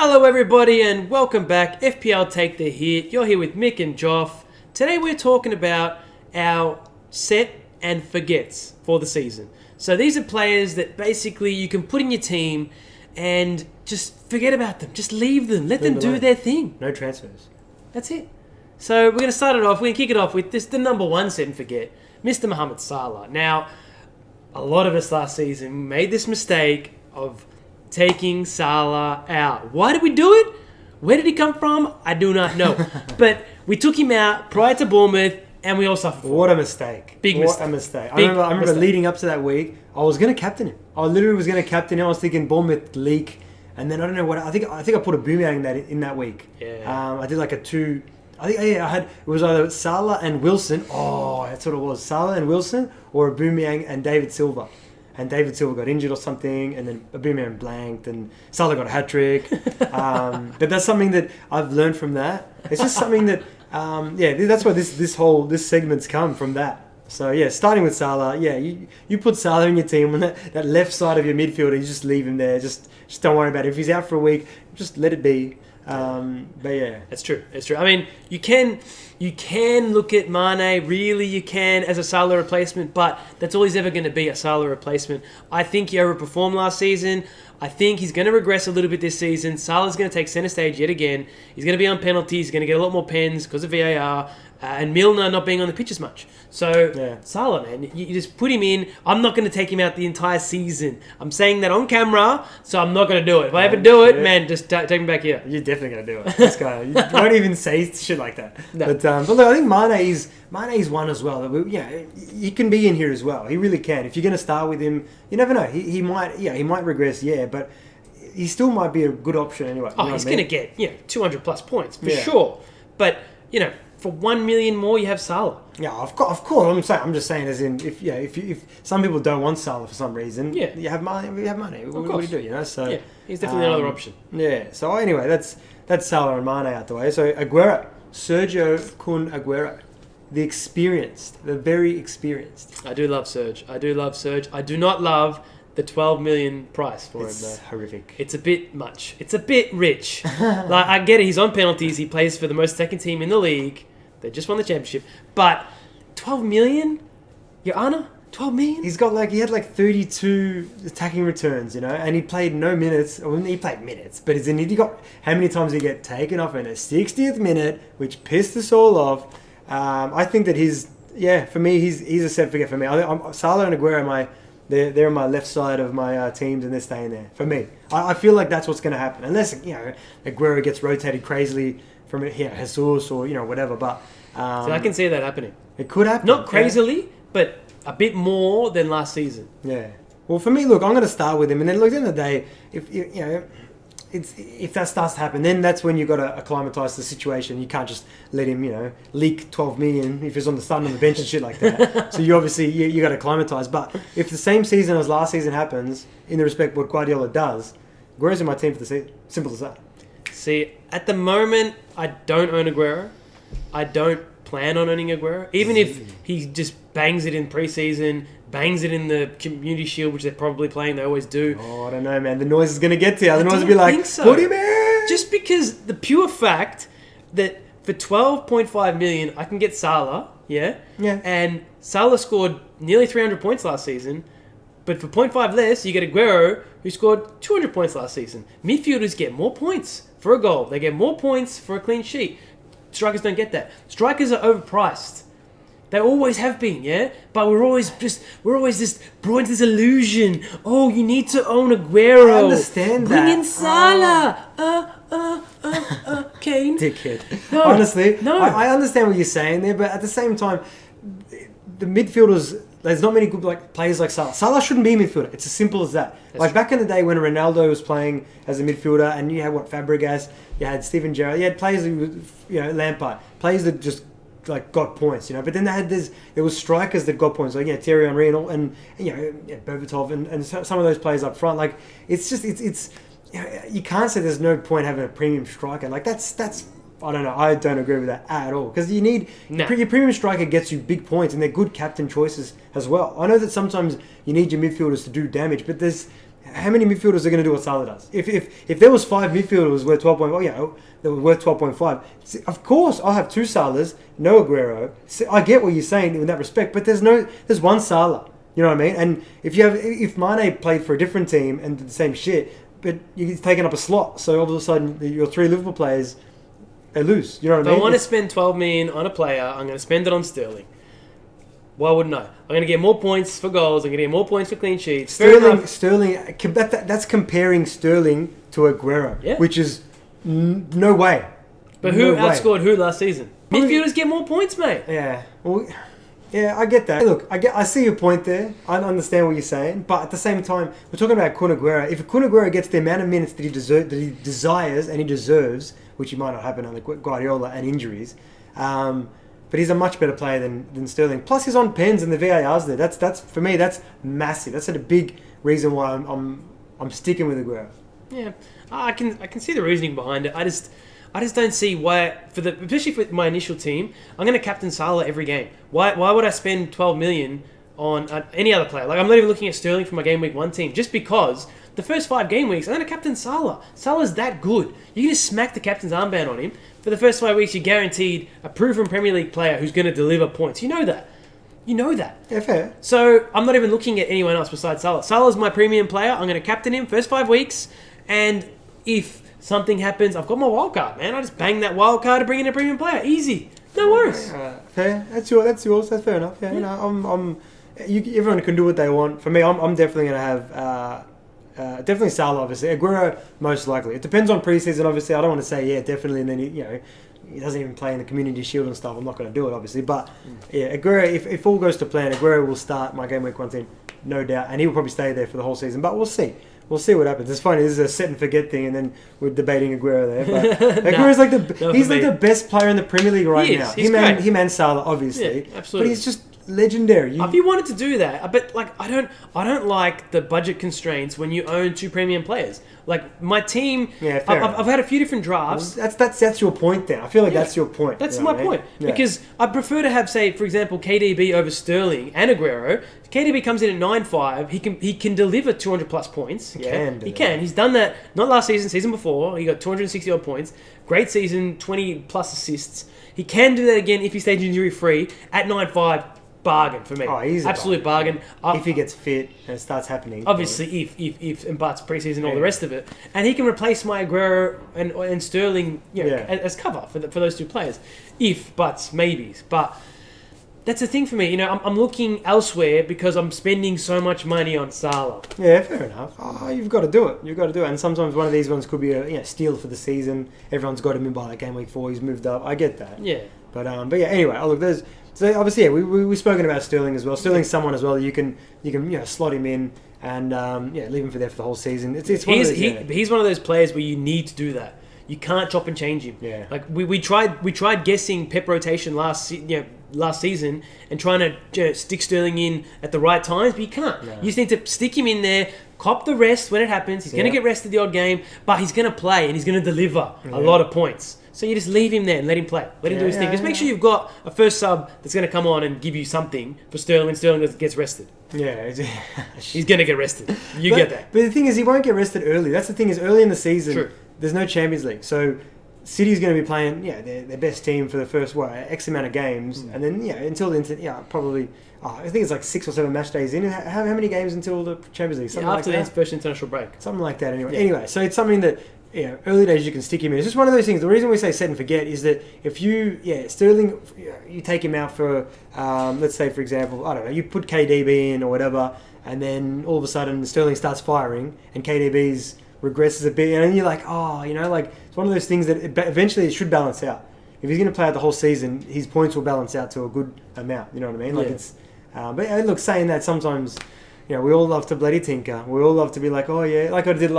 Hello everybody and welcome back. FPL Take the Hit. You're here with Mick and Joff. Today we're talking about our set and forgets for the season. So these are players that basically you can put in your team and just forget about them. Just leave them. Let them do their thing. No transfers. That's it. So we're going to start it off. We're going to kick it off with the number one set and forget, Mr. Mohamed Salah. Now, a lot of us last season made this mistake of taking Salah out. Why did we do it? Where did he come from? I do not know. But we took him out prior to Bournemouth, and we all suffered. What a mistake. What a mistake. I remember leading up to that week, I was going to captain him. I literally was going to captain him. I was thinking Bournemouth leak. And then I don't know what, I think I put a boomerang in that week. Yeah. I did like a two, it was either Salah and Wilson. Oh, that's what it was. Salah and Wilson, or a boomerang and David Silva. And David Silva got injured or something, and then Aubameyang blanked, and Salah got a hat-trick. But that's something that I've learned from that. It's just something that, that's where this segment's come from that. So, yeah, starting with Salah, you put Salah in your team on that left side of your midfielder, you just leave him there. Just don't worry about it. If he's out for a week, just let it be. But yeah, it's true. I mean, you can look at Mane, really you can, as a Salah replacement, but that's all he's ever going to be, a Salah replacement. I think he overperformed last season. I think he's going to regress a little bit this season. Salah's going to take centre stage yet again. He's going to be on penalties. He's going to get a lot more pens because of VAR. And Milner not being on the pitch as much. So, yeah. Salah, man, you just put him in. I'm not going to take him out the entire season. I'm saying that on camera, so I'm not going to do it. If I ever do it, man, just take him back here. You're definitely going to do it. This guy, you won't even say shit like that. No. But look, I think Mane is one as well. He can be in here as well. He really can. If you're going to start with him, you never know. He might regress, but he still might be a good option anyway. Oh, he's going to get 200 plus points for sure. But for 1 million more, you have Salah. Yeah, of course. I'm just saying, as in, if some people don't want Salah for some reason, you have money. We have money. What do you do? So he's definitely another option. Yeah. So anyway, that's Salah and Mane out the way. So Aguero, Sergio Kun Aguero, the very experienced. I do love Serge. I do not love the 12 million price for him, though. It's horrific. It's a bit much. It's a bit rich. Like, I get it. He's on penalties. He plays for the most second team in the league. They just won the championship. But 12 million? Your Honor? 12 million? He had 32 attacking returns, and he played no minutes. Well, he played minutes, but he got, how many times did he get taken off in a 60th minute, which pissed us all off. I think that for me, he's a set forget for me. Salah and Aguero they're on my left side of my teams, and they're staying there for me. I feel like that's what's going to happen, unless Aguero gets rotated crazily from Jesus or whatever. But so I can see that happening. It could happen, not crazily, but a bit more than last season. Yeah. Well, for me, look, I'm going to start with him, and then look, at the end of the day, if that starts to happen, then that's when you've got to acclimatise to the situation. You can't just let him, leak 12 million if he's on the bench and shit like that. So you obviously, you got to acclimatise. But if the same season as last season happens, in the respect what Guardiola does, Aguero's in my team for the season. Simple as that. See, at the moment, I don't own Aguero. I don't plan on owning Aguero. Even if he just bangs it in pre-season, bangs it in the Community Shield, which they're probably playing. They always do. Oh, I don't know, man. The noise is going to get to you. The noise will be like, put him in! Just because the pure fact that for 12.5 million, I can get Salah, yeah? And Salah scored nearly 300 points last season. But for 0.5 less, you get Aguero, who scored 200 points last season. Midfielders get more points for a goal. They get more points for a clean sheet. Strikers don't get that. Strikers are overpriced. They always have been, yeah? But we're always just brought into this illusion. Oh, you need to own Aguero. I understand that. Bring in Salah. Kane. Dickhead. No. Honestly, no. I understand what you're saying there, but at the same time, the midfielders, there's not many good players like Salah. Salah shouldn't be a midfielder. It's as simple as that. That's true. Back in the day when Ronaldo was playing as a midfielder, and you had Fabregas, you had Steven Gerrard, you had players who, Lampard, players that just got points, But then there was strikers that got points, Thierry Henry and Berbatov and some of those players up front. It's you can't say there's no point having a premium striker. That's I don't know. I don't agree with that at all, because your premium striker gets you big points, and they're good captain choices as well. I know that sometimes you need your midfielders to do damage, but there's how many midfielders are going to do what Salah does? If there was 5 midfielders worth 12.5, they were worth 12.5. Of course, I'll have 2 Salahs, no Aguero. So I get what you're saying in that respect, but there's one Salah. You know what I mean? And if Mane played for a different team and did the same shit, but he's taking up a slot, so all of a sudden your 3 Liverpool players, they lose. You know what I mean? If I want to spend 12 million on a player, I'm going to spend it on Sterling. Why wouldn't I? I'm going to get more points for goals. I'm going to get more points for clean sheets. Sterling. That's comparing Sterling to Aguero, which is no way. But who outscored who last season? Midfielders get more points, mate. Yeah. Well, yeah, I get that. Look, I see your point there. I understand what you're saying, but at the same time, we're talking about Kun Aguero. If Kun Aguero gets the amount of minutes that he desires and he deserves, which might not happen under Guardiola and injuries. But he's a much better player than Sterling. Plus, he's on pens and the VAR's there. That's for me. That's massive. That's a big reason why I'm sticking with Aguero. Yeah, I can see the reasoning behind it. I just don't see why especially for my initial team, I'm going to captain Salah every game. Why would I spend 12 million on any other player? Like I'm not even looking at Sterling for my game week 1 team just because the first 5 game weeks I'm going to captain Salah. Salah's that good. You can just smack the captain's armband on him. For the first 5 weeks, you're guaranteed a proven Premier League player who's going to deliver points. You know that. Yeah, fair. So I'm not even looking at anyone else besides Salah. Salah's my premium player. I'm going to captain him first 5 weeks. And if something happens, I've got my wild card, man. I just bang that wild card to bring in a premium player. Easy. No worries. Fair. That's yours. That's fair enough. Yeah. You know, everyone can do what they want. For me, I'm definitely going to have... definitely Salah, obviously. Aguero, most likely. It depends on preseason, obviously. I don't want to say, definitely, and then, he doesn't even play in the Community Shield and stuff. I'm not going to do it, obviously. But, Aguero, if all goes to plan, Aguero will start my Game Week 1 team, no doubt. And he will probably stay there for the whole season. But we'll see. We'll see what happens. It's funny, this is a set and forget thing, and then we're debating Aguero there. But Aguero's like the best player in the Premier League right now. Him and Salah, obviously. Yeah, absolutely. But he's just legendary. If you wanted to do that, but like I don't like the budget constraints when you own 2 premium players. Like my team, I've had a few different drafts. That's your point then. I feel like that's your point. That's my point. Yeah. Because I prefer to have, say, for example, KDB over Sterling and Aguero. KDB comes in at 9.5. He can deliver 200 plus points. He can. He's done that not last season before. He got 260 odd points. Great season, 20 plus assists. He can do that again if he stays injury free at 9.5. Bargain for me. Oh, he's absolute bargain. If he gets fit and it starts happening. Obviously, if and buts preseason, all the rest of it, and he can replace my Aguero and Sterling, as cover for those 2 players. If buts, maybes, but that's the thing for me. I'm looking elsewhere because I'm spending so much money on Salah. Yeah, fair enough. You've got to do it. And sometimes one of these ones could be a steal for the season. Everyone's got him in by game week 4. He's moved up. I get that. Yeah. But yeah. Anyway, there's. So obviously, we've spoken about Sterling as well. Sterling's someone as well that you can slot him in and leave him for the whole season. He's one of those players where you need to do that. You can't chop and change him. Yeah. Like we tried guessing Pep rotation last season and trying to stick Sterling in at the right times, but you can't. No. You just need to stick him in there. Cop the rest when it happens. He's going to get rested the odd game, but he's going to play and he's going to deliver a lot of points. So you just leave him there and let him play. Let him do his thing. Just make sure you've got a first sub that's going to come on and give you something for Sterling when Sterling gets rested. Yeah. He's going to get rested. Get that. But the thing is, he won't get rested early. That's the thing is, early in the season, there's no Champions League. So City's going to be playing their best team for the first, X amount of games. And then, until the probably... I think it's like 6 or 7 match days in. How many games until the Champions League? Something after the first international break. Something like that, anyway. Yeah. Anyway, so it's something that, early days you can stick him in. It's just one of those things. The reason we say set and forget is that if Sterling, you take him out for, let's say, for example, I don't know, you put KDB in or whatever, and then all of a sudden Sterling starts firing and KDB's regresses a bit, and then you're like, it's one of those things that eventually it should balance out. If he's going to play out the whole season, his points will balance out to a good amount. You know what I mean? But look, saying that, sometimes, we all love to bloody tinker. We all love to be like, like I did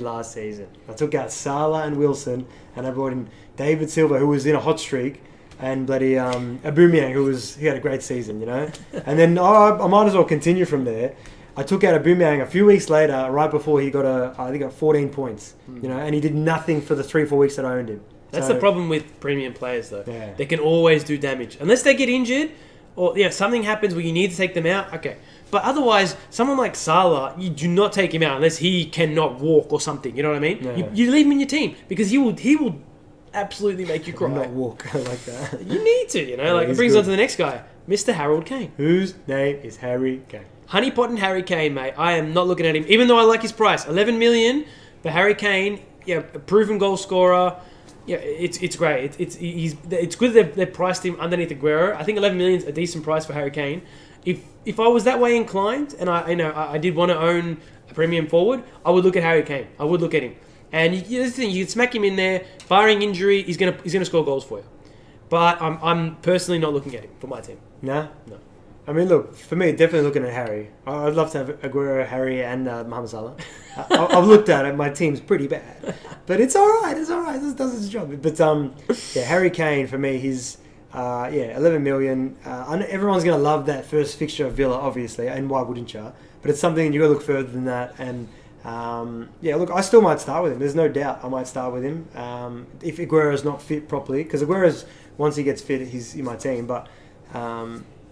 last season. I took out Salah and Wilson, and I brought in David Silva, who was in a hot streak, and bloody Aubameyang, he had a great season, And then I might as well continue from there. I took out Aubameyang a few weeks later, right before he got 14 points, and he did nothing for the 3-4 weeks that I owned him. That's the problem with premium players, though. Yeah. They can always do damage. Unless they get injured, or something happens where you need to take them out, okay. But otherwise, someone like Salah, you do not take him out unless he cannot walk or something. You know what I mean? Yeah. You leave him in your team because he will absolutely make you cry. Not walk like that. You need to, Yeah, like it brings on to the next guy, Mr. Harold Kane. Whose name is Harry Kane? Honeypot and Harry Kane, mate. I am not looking at him, even though I like his price, 11 million for Harry Kane. Yeah, a proven goal scorer. Yeah, it's great. It's good that they've priced him underneath Aguero. I think 11 million is a decent price for Harry Kane. If I was that way inclined, and I did want to own a premium forward, I would look at Harry Kane. I would look at him, and you can smack him in there. Barring injury, he's gonna score goals for you. But I'm personally not looking at him for my team. No. No. I mean, look, for me, definitely looking at Harry. I'd love to have Aguero, Harry, and Mohamed Salah. I've looked at it. My team's pretty bad, but it's all right. It's all right. This does its job. But Harry Kane for me, he's 11 million. I know everyone's gonna love that first fixture of Villa, obviously, and why wouldn't you? But it's something you got to look further than that. And look, I still might start with him. There's no doubt I might start with him if Aguero's not fit properly, because Aguero's once he gets fit, he's in my team. But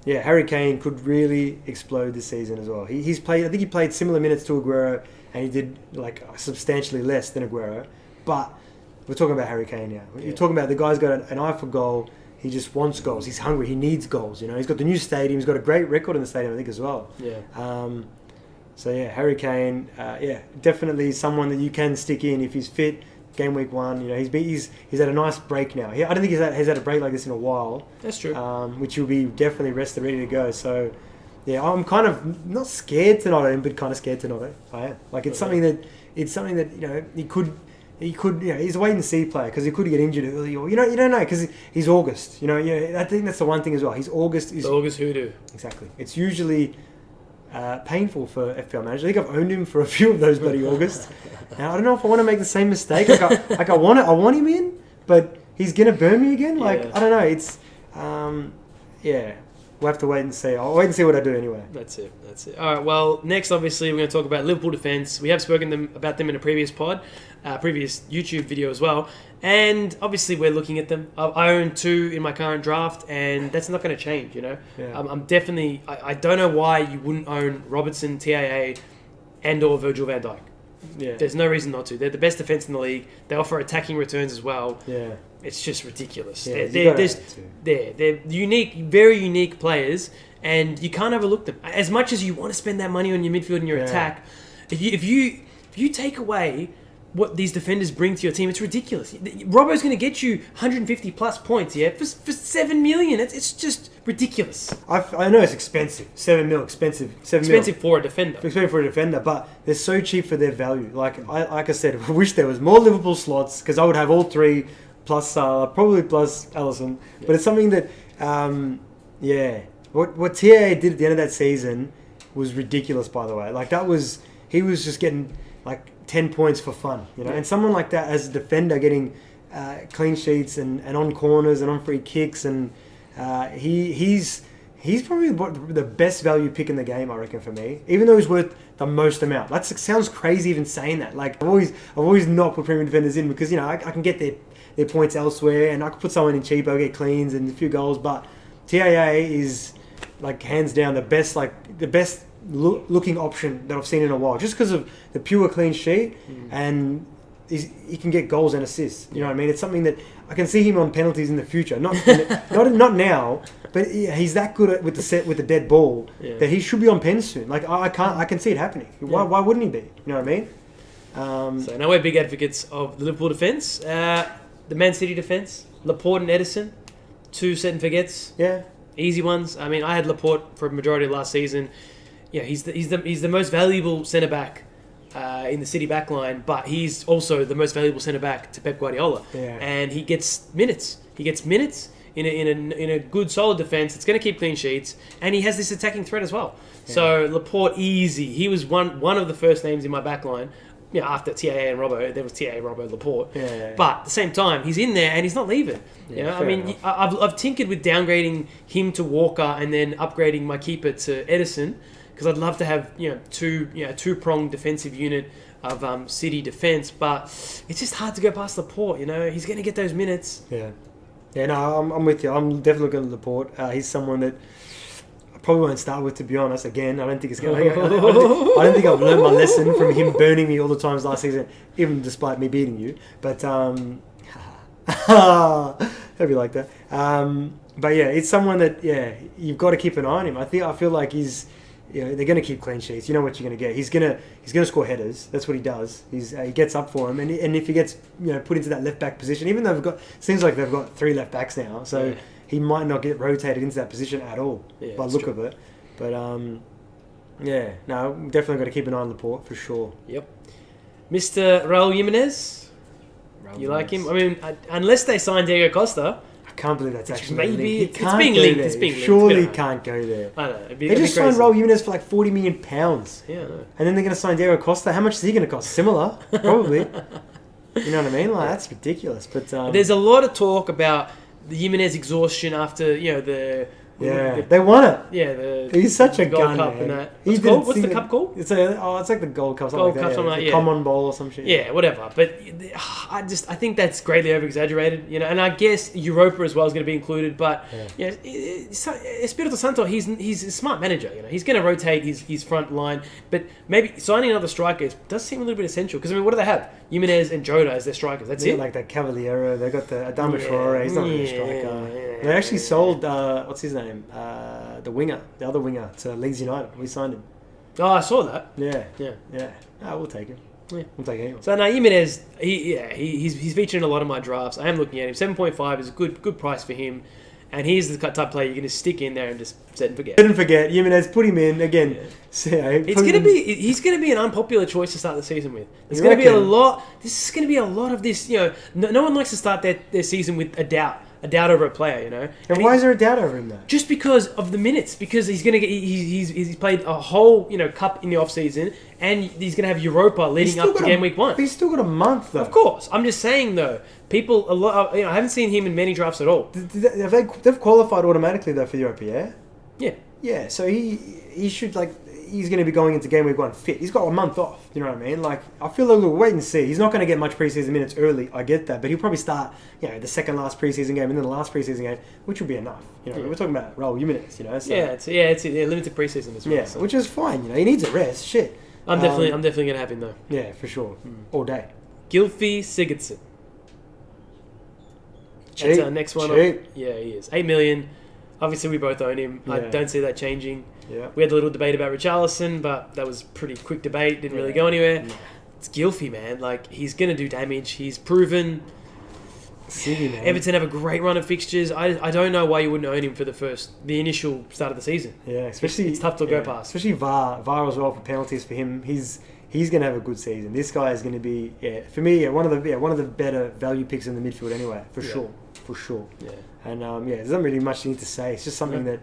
Harry Kane could really explode this season as well. He's played. I think he played similar minutes to Aguero, and he did like substantially less than Aguero. But we're talking about Harry Kane now. Yeah. You're talking about the guy's got an eye for goal. He just wants goals. He's hungry. He needs goals. He's got the new stadium. He's got a great record in the stadium, I think, as well. Yeah. Harry Kane. Definitely someone that you can stick in if he's fit. Game week 1, he's had a nice break now. I don't think he's had a break like this in a while. That's true. Which he'll be definitely rested, ready to go. So, I'm kind of not scared to not own, but kind of scared to not own. I am. Like it's something that he could. He's a wait and see player because he could get injured early, or you don't know because he's August. I think that's the one thing as well. He's August. The August hoodoo. Exactly. It's usually painful for FPL managers. I think I've owned him for a few of those bloody August. Now, I don't know if I want to make the same mistake. I want him in, but he's gonna burn me again. I don't know. It's we'll have to wait and see. I'll wait and see what I do anyway. That's it. All right. Well, next, obviously, we're going to talk about Liverpool defence. We have spoken about them in a previous previous YouTube video as well. And obviously, we're looking at them. I own 2 in my current draft, and that's not going to change. Yeah. I'm definitely. I don't know why you wouldn't own Robertson, TAA, and/or Virgil van Dijk. Yeah. There's no reason not to. They're the best defence in the league. They offer attacking returns as well. Yeah. It's just ridiculous. Yeah, They're unique, very unique players, and you can't overlook them. As much as you want to spend that money on your midfield and your attack, if you take away what these defenders bring to your team, it's ridiculous. Robbo's going to get you 150 plus points, for 7 million. It's just ridiculous. I know it's expensive. 7 mil, expensive. Expensive for a defender. Expensive for a defender, but they're so cheap for their value. Like I said, I wish there was more Liverpool slots because I would have all 3 plus Salah, probably plus Alisson. Yeah. But it's something that, what TAA did at the end of that season was ridiculous. By the way, he was just getting 10 points for fun, And someone like that as a defender getting clean sheets and on corners and on free kicks, and he's probably the best value pick in the game, I reckon, for me. Even though he's worth the most amount. That sounds crazy even saying that. I've always not put premium defenders in because I can get their points elsewhere, and I could put someone in cheaper, get cleans and a few goals. But TAA is hands down the best looking option that I've seen in a while, just because of the pure clean sheet, and he can get goals and assists. You know what I mean? It's something that I can see him on penalties in the future. Not now, but he's that good with the dead ball that he should be on pens soon. I can see it happening. Why wouldn't he be? You know what I mean? So now we're big advocates of the Liverpool defence. The Man City defence, Laporte and Edison, 2 set and forgets. Yeah. Easy ones. I mean, I had Laporte for a majority of last season. Yeah, he's the most valuable centre back in the City backline, but he's also the most valuable centre back to Pep Guardiola. Yeah. And he gets minutes. In a good solid defence. It's going to keep clean sheets, and he has this attacking threat as well. Yeah. So Laporte, easy. He was one of the first names in my backline. After TAA and Robbo, there was TAA, Robbo, Laporte. Yeah. But at the same time, he's in there and he's not leaving. Yeah, I mean, I've tinkered with downgrading him to Walker and then upgrading my keeper to Edison, because I'd love to have two-pronged defensive unit of City defence. But it's just hard to go past Laporte. He's going to get those minutes. Yeah. Yeah, no, I'm with you. I'm definitely going to Laporte. He's someone that I probably won't start with, to be honest. Again, I don't think it's going. I don't think I've learned my lesson from him burning me all the times last season, even despite me beating you. But hope you like that. But yeah, it's someone that you've got to keep an eye on him. I feel like he's. They're going to keep clean sheets. You know what you're going to get. He's going to score headers. That's what he does. He gets up for him, and if he gets put into that left back position, even though seems like they've got 3 left backs now, so he might not get rotated into that position at all by look of it. But no, definitely got to keep an eye on Laporte for sure. Yep, Mr. Raul Jimenez. You like him? I mean, unless they sign Diego Costa. I can't believe that's actually maybe linked. it's being linked. It's being linked. Surely can't go there. I don't know. They just signed Raul Jimenez for like £40 million. Yeah, I know. And then they're going to sign Diego Costa. How much is he going to cost? Similar, probably. You know what I mean? Like that's ridiculous. But there's a lot of talk about the Jimenez exhaustion after they won it. Yeah, he's such a Gold gun, Cup man. and that. What's the cup called? It's like the Gold Cup, something Gold like Cup, that. something like the Common Bowl or some shit. Yeah, whatever. But I think that's greatly over exaggerated. And I guess Europa as well is going to be included. But Espirito Santo, he's a smart manager. He's going to rotate his front line. But maybe signing another striker does seem a little bit essential. Because what do they have? Jimenez and Jota as their strikers. That's it. Like that Cavaliero. They got the Adama Traore. He's not really a striker. They actually sold what's his name? The other winger to Leeds United. We signed him. Oh, I saw that. Yeah. We'll take him. Yeah. We'll take him. So now Jimenez, he's featured in a lot of my drafts. I am looking at him. 7.5 is a good price for him. And he's the type of player you're going to stick in there and just set and forget. Set and forget. Jimenez, put him in again. Yeah. He's going to be an unpopular choice to start the season with. There's going to be a lot. This is going to be a lot of this. No one likes to start their season with a doubt over a player. And why is there a doubt over him though? Just because of the minutes. Because he's going to get. He's played a whole cup in the off season, and he's going to have Europa leading up to game week 1. But he's still got a month though. Of course, I'm just saying though. People a lot. I haven't seen him in many drafts at all. They've qualified automatically though for Europa, yeah. Yeah. Yeah. So he should he's going to be going into game week 1 fit. He's got a month off. You know what I mean? I feel like we'll wait and see. He's not going to get much preseason minutes early. I get that, but he'll probably start the second last preseason game and then the last preseason game, which will be enough. We're talking about Raul Jimenez. So. It's limited preseason as well. Yeah, so. Which is fine. He needs a rest. Shit. I'm definitely going to have him though. Yeah, for sure. All day. Gylfi Sigurdsson. That's our next one. Cheap. Yeah, he is. 8 million. Obviously, we both own him. Yeah. I don't see that changing. Yeah. We had a little debate about Richarlison, but that was pretty quick debate. Didn't really go anywhere. Yeah. It's Gylfi, man. He's going to do damage. He's proven. Siggy, man. Everton have a great run of fixtures. I don't know why you wouldn't own him for the initial start of the season. Yeah, especially it's tough to go past. Especially VAR as well for penalties for him. He's going to have a good season. This guy is going to be for me one of the better value picks in the midfield anyway, for sure. Yeah. And there's not really much you need to say. It's just something that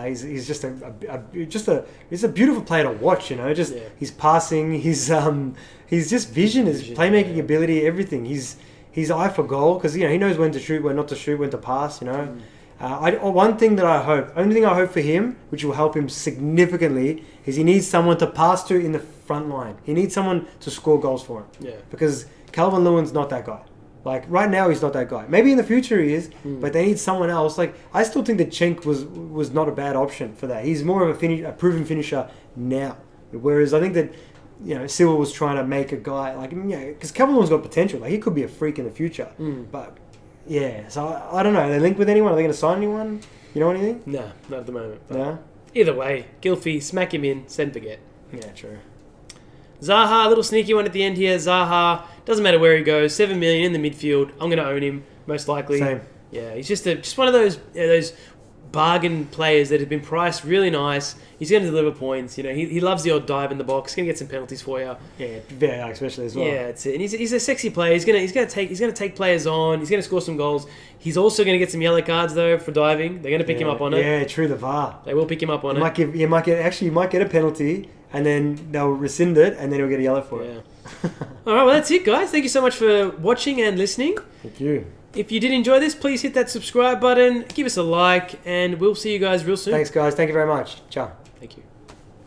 he's just a beautiful player to watch. His passing, his just vision, his playmaking ability, everything. His eye for goal because he knows when to shoot, when not to shoot, when to pass. Only thing I hope for him, which will help him significantly, is he needs someone to pass to in the front line. He needs someone to score goals for him. Yeah. Because Calvert-Lewin's not that guy. Right now, he's not that guy. Maybe in the future he is, but they need someone else. I still think that Cenk was not a bad option for that. He's more of a proven finisher now. Whereas I think that Silva was trying to make a guy because Calvert-Lewin's got potential. He could be a freak in the future. But so I don't know. Are they linked with anyone? Are they going to sign anyone? You know anything? No, not at the moment. No. Either way, Gylfi, smack him in, send forget. Yeah, true. Zaha, a little sneaky one at the end here. Zaha, doesn't matter where he goes, 7 million in the midfield. I'm going to own him, most likely. Same. Yeah, he's just one of those bargain players that have been priced really nice. He's going to deliver points. He loves the odd dive in the box. He's going to get some penalties for you. Yeah, especially as well. Yeah, that's it. And he's a sexy player. He's going to take players on. He's going to score some goals. He's also going to get some yellow cards though for diving. They're going to pick him up on it. Yeah, true. The VAR. They will pick him up on it. You might get a penalty. And then they'll rescind it, and then he'll get a yellow for it. All right, well, that's it, guys. Thank you so much for watching and listening. Thank you. If you did enjoy this, please hit that subscribe button, give us a like, and we'll see you guys real soon. Thanks, guys. Thank you very much. Ciao. Thank you.